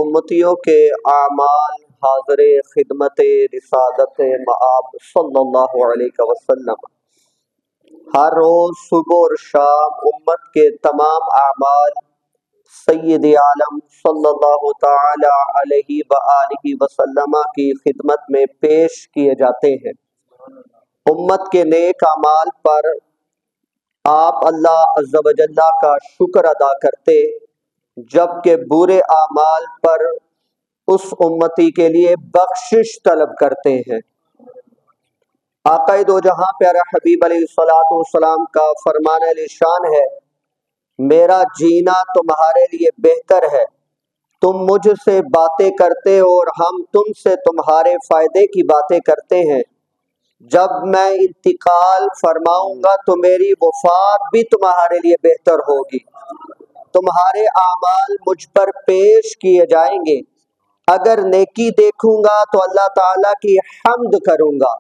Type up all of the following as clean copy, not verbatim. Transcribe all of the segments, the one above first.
امتیوں کے اعمال حاضر خدمت رسالت مآب صلی اللہ علیہ وسلم ہر روز صبح اور شام امت کے تمام اعمال سید عالم صلی اللہ تعالی علیہ وآلہ وسلم کی خدمت میں پیش کیے جاتے ہیں۔ امت کے نیک اعمال پر آپ اللہ عز و جل کا شکر ادا کرتے، جبکہ برے اعمال پر اس امتی کے لیے بخشش طلب کرتے ہیں۔ آقا دو جہاں پیارا حبیب علیہ الصلوۃ والسلام کا فرمان علی شان ہے، میرا جینا تمہارے لیے بہتر ہے، تم مجھ سے باتیں کرتے ہو اور ہم تم سے تمہارے فائدے کی باتیں کرتے ہیں، جب میں انتقال فرماؤں گا تو میری وفات بھی تمہارے لیے بہتر ہوگی، تمہارے اعمال مجھ پر پیش کیے جائیں گے، اگر نیکی دیکھوں گا تو اللہ تعالیٰ کی حمد کروں گا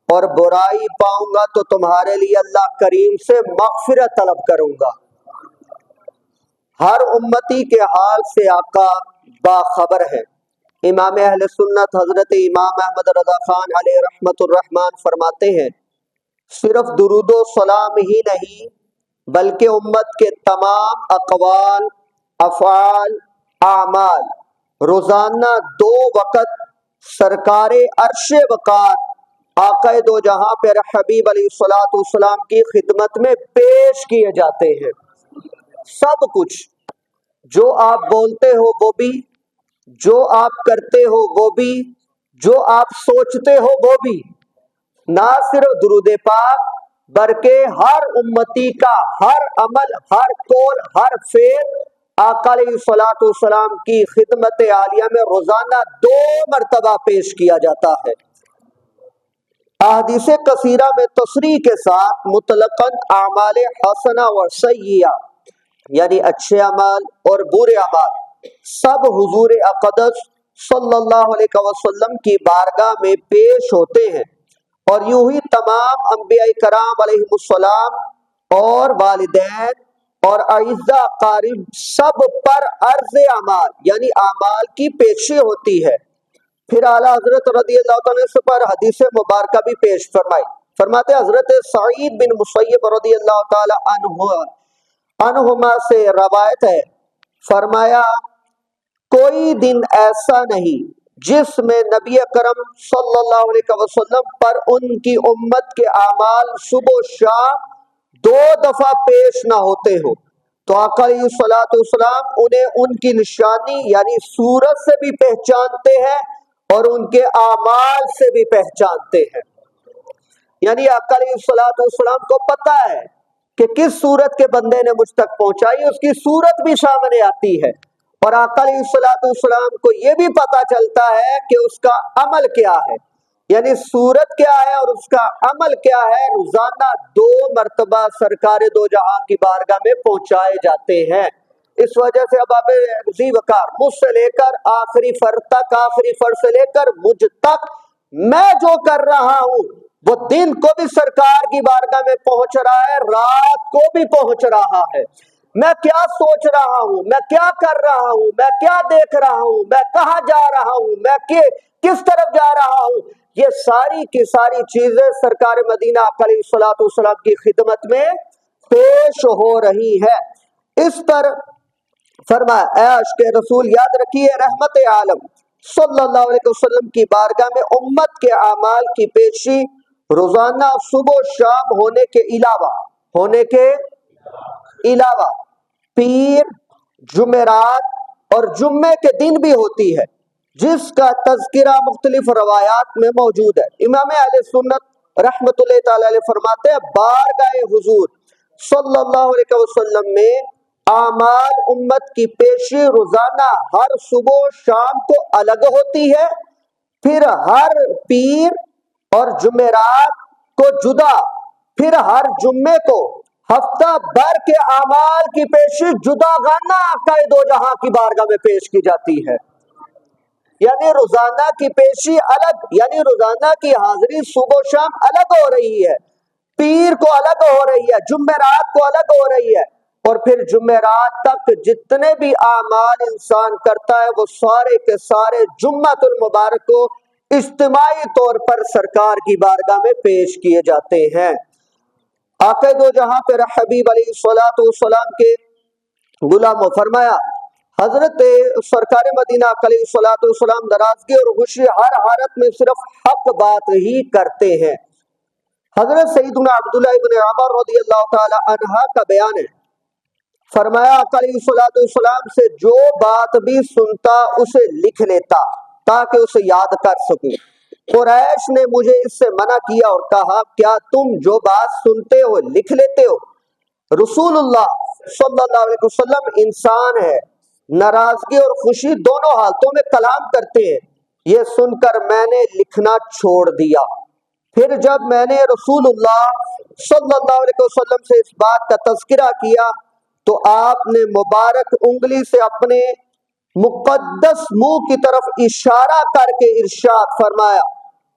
اور برائی پاؤں گا تو تمہارے لیے اللہ کریم سے مغفرت طلب کروں گا۔ ہر امتی کے حال سے آقا باخبر ہے۔ امام اہل سنت حضرت امام احمد رضا خان علیہ رحمت الرحمن فرماتے ہیں، صرف درود و سلام ہی نہیں بلکہ امت کے تمام اقوال، افعال، اعمال روزانہ 2 وقت سرکار عرش وقار آقا دو جہاں پہ حبیب علیہ الصلوۃ والسلام کی خدمت میں پیش کیے جاتے ہیں۔ سب کچھ جو آپ بولتے ہو وہ بھی، جو آپ کرتے ہو وہ بھی، جو آپ سوچتے ہو وہ بھی، نہ صرف درود پاک بلکہ ہر امتی کا ہر عمل، ہر قول، ہر فعل آقا علیہ الصلوۃ والسلام کی خدمت عالیہ میں روزانہ 2 مرتبہ پیش کیا جاتا ہے۔ احادیث کثیرہ میں تصریح کے ساتھ مطلقاً اعمال حسنہ و سیئہ یعنی اچھے اعمال اور برے اعمال سب حضور اقدس صلی اللہ علیہ وسلم کی بارگاہ میں پیش ہوتے ہیں، اور یوں ہی تمام انبیاء کرام علیہ السلام اور والدین اور اعزاء اقارب سب پر عرض اعمال یعنی اعمال کی پیشی ہوتی ہے۔ پھر اعلیٰ حضرت رضی اللہ تعالیٰ سے پر حدیث مبارکہ بھی پیش فرمائی۔ فرماتے حضرت سعید بن مسیب رضی اللہ تعالیٰ عنہما سے روایت ہے، فرمایا کوئی دن ایسا نہیں جس میں نبی اکرم صلی اللہ علیہ وسلم پر ان کی امت کے اعمال صبح و شام 2 دفعہ پیش نہ ہوتے ہو، تو آقا علیہ الصلوۃ والسلام انہیں ان کی نشانی یعنی صورت سے بھی پہچانتے ہیں اور ان کے اعمال سے بھی پہچانتے ہیں۔ یعنی آقا علیہ الصلوۃ والسلام کو پتہ ہے کہ کس صورت کے بندے نے مجھ تک پہنچائی، اس کی صورت بھی سامنے آتی ہے، اور آقا علیہ الصلوۃ والسلام کو یہ بھی پتہ چلتا ہے کہ اس کا عمل کیا ہے، یعنی صورت کیا ہے اور اس کا عمل کیا ہے۔ روزانہ 2 مرتبہ سرکار دو جہاں کی بارگاہ میں پہنچائے جاتے ہیں۔ اس وجہ سے اب آپ ذی وقار مجھ سے لے کر آخری فرد تک، آخری فرد سے لے کر مجھ تک میں جو کر رہا ہوں وہ دن کو بھی سرکار کی بارگاہ میں پہنچ رہا ہے، رات کو بھی پہنچ رہا ہے۔ میں کیا سوچ رہا ہوں، میں کیا کر رہا ہوں، میں کیا دیکھ رہا ہوں، میں کہاں جا رہا ہوں، میں کس طرف جا رہا ہوں، یہ ساری کی ساری چیزیں سرکار مدینہ علیہ الصلوۃ والسلام کی خدمت میں پیش ہو رہی ہے۔ اس پر فرمایا اے عاشق رسول یاد رکھیے، رحمت عالم صلی اللہ علیہ وسلم کی بارگاہ میں امت کے اعمال کی پیشی روزانہ صبح و شام ہونے کے علاوہ پیر، جمعرات اور جمعے کے دن بھی ہوتی ہے، جس کا تذکرہ مختلف روایات میں موجود ہے۔ امام اہل سنت رحمت اللہ تعالی علیہ فرماتے ہیں، بارگاہ حضور صلی اللہ علیہ وسلم میں اعمال امت کی پیشی روزانہ ہر صبح و شام کو الگ ہوتی ہے، پھر ہر پیر اور جمعرات کو جدا، پھر ہر جمعے کو ہفتہ بھر کے اعمال کی پیشی جدا گانا آقا دو جہاں کی بارگاہ میں پیش کی جاتی ہے۔ یعنی روزانہ کی پیشی الگ، یعنی روزانہ کی حاضری صبح و شام الگ ہو رہی ہے، پیر کو الگ ہو رہی ہے، جمعرات کو الگ ہو رہی ہے، اور پھر جمعرات تک جتنے بھی اعمال انسان کرتا ہے وہ سارے کے سارے جمعۃ المبارک کو اجتماعی طور پر سرکار کی بارگاہ میں پیش کیے جاتے ہیں۔ آقا دو جہاں پہ حبیب علیہ الصلوۃ والسلام کے غلاموں فرمایا حضرت سرکار مدینہ علیہ الصلوۃ والسلام ناراضگی اور خوشی ہر حالت میں صرف حق بات ہی کرتے ہیں۔ حضرت سیدنا عبداللہ ابن عمر رضی اللہ تعالی عنہ کا بیان ہے، فرمایا آقا علیہ الصلوۃ والسلام سے جو بات بھی سنتا اسے لکھ لیتا تاکہ اسے یاد کر سکوں۔ قریش نے مجھے اس سے منع کیا اور کہا کیا تم جو بات سنتے ہو لکھ لیتے ہو؟ رسول اللہ صلی اللہ علیہ وسلم انسان ہے، ناراضگی اور خوشی دونوں حالتوں میں کلام کرتے ہیں۔ یہ سن کر میں نے لکھنا چھوڑ دیا۔ پھر جب میں نے رسول اللہ صلی اللہ علیہ وسلم سے اس بات کا تذکرہ کیا تو آپ نے مبارک انگلی سے اپنے مقدس منہ کی طرف اشارہ کر کے ارشاد فرمایا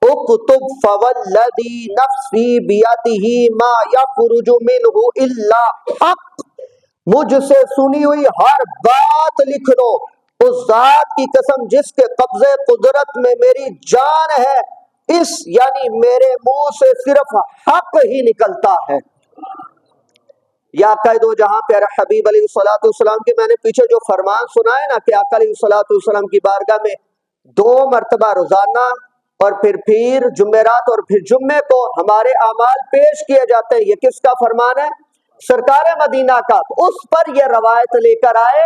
اکتب فوالذی نفسی بیدہ ما یخرج منہ الا حق، مجھ سے سنی ہوئی ہر بات لکھ لو، اس ذات کی قسم جس کے قبضے قدرت میں میری جان ہے، اس یعنی میرے منہ سے صرف حق ہی نکلتا ہے۔ یا قائد و جہاں پیارا حبیب علیہ الصلوۃ والسلام کے میں نے پیچھے جو فرمان سنا ہے نا کہ آقا علیہ الصلوۃ والسلام کی بارگاہ میں 2 مرتبہ روزانہ اور پھر جمعرات اور پھر جمعے کو ہمارے اعمال پیش کیے جاتے ہیں، یہ کس کا فرمان ہے؟ سرکار مدینہ کا۔ تو اس پر یہ روایت لے کر آئے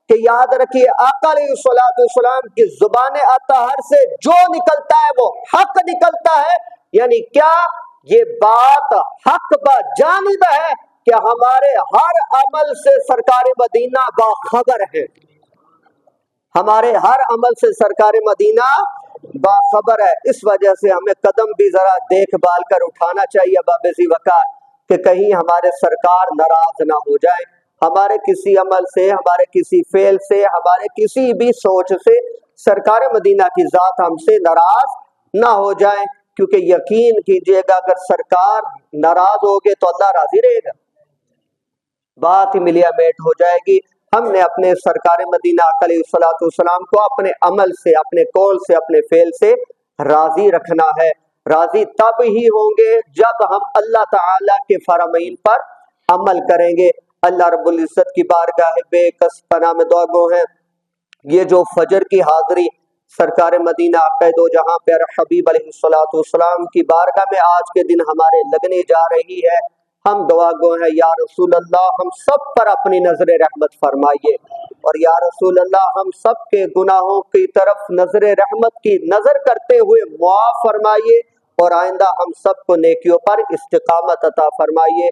کہ یاد رکھیے آقا علیہ الصلوۃ والسلام کی زبان اطہر سے جو نکلتا ہے وہ حق نکلتا ہے، یعنی کیا یہ بات حق با جانب ہے کہ ہمارے ہر عمل سے سرکار مدینہ باخبر ہے، ہمارے ہر عمل سے سرکار مدینہ باخبر ہے۔ اس وجہ سے ہمیں قدم بھی ذرا دیکھ بھال کر اٹھانا چاہیے باب ذی وقار کہ کہیں ہمارے سرکار ناراض نہ ہو جائے، ہمارے کسی عمل سے، ہمارے کسی فعل سے، ہمارے کسی بھی سوچ سے سرکار مدینہ کی ذات ہم سے ناراض نہ ہو جائے، کیونکہ یقین کیجئے گا اگر سرکار ناراض ہوگے تو اللہ راضی رہے گا، بات ہی ملیا میٹ ہو جائے گی۔ ہم نے اپنے سرکار مدینہ علیہ الصلوۃ والسلام کو اپنے عمل سے، اپنے قول سے، اپنے فعل سے راضی رکھنا ہے۔ راضی تب ہی ہوں گے جب ہم اللہ تعالی کے فرامین پر عمل کریں گے۔ اللہ رب العزت کی بارگاہ بے کس پناہ میں دعا گو ہیں، یہ جو فجر کی حاضری سرکار مدینہ عقائد و جہاں پیارا حبیب علیہ الصلوۃ والسلام کی بارگاہ میں آج کے دن ہمارے لگنے جا رہی ہے، ہم دعا گو ہیں یا رسول اللہ ہم سب پر اپنی نظر رحمت فرمائیے، اور یا رسول اللہ ہم سب کے گناہوں کی طرف نظر رحمت کی نظر کرتے ہوئے معاف فرمائیے، اور آئندہ ہم سب کو نیکیوں پر استقامت عطا فرمائیے۔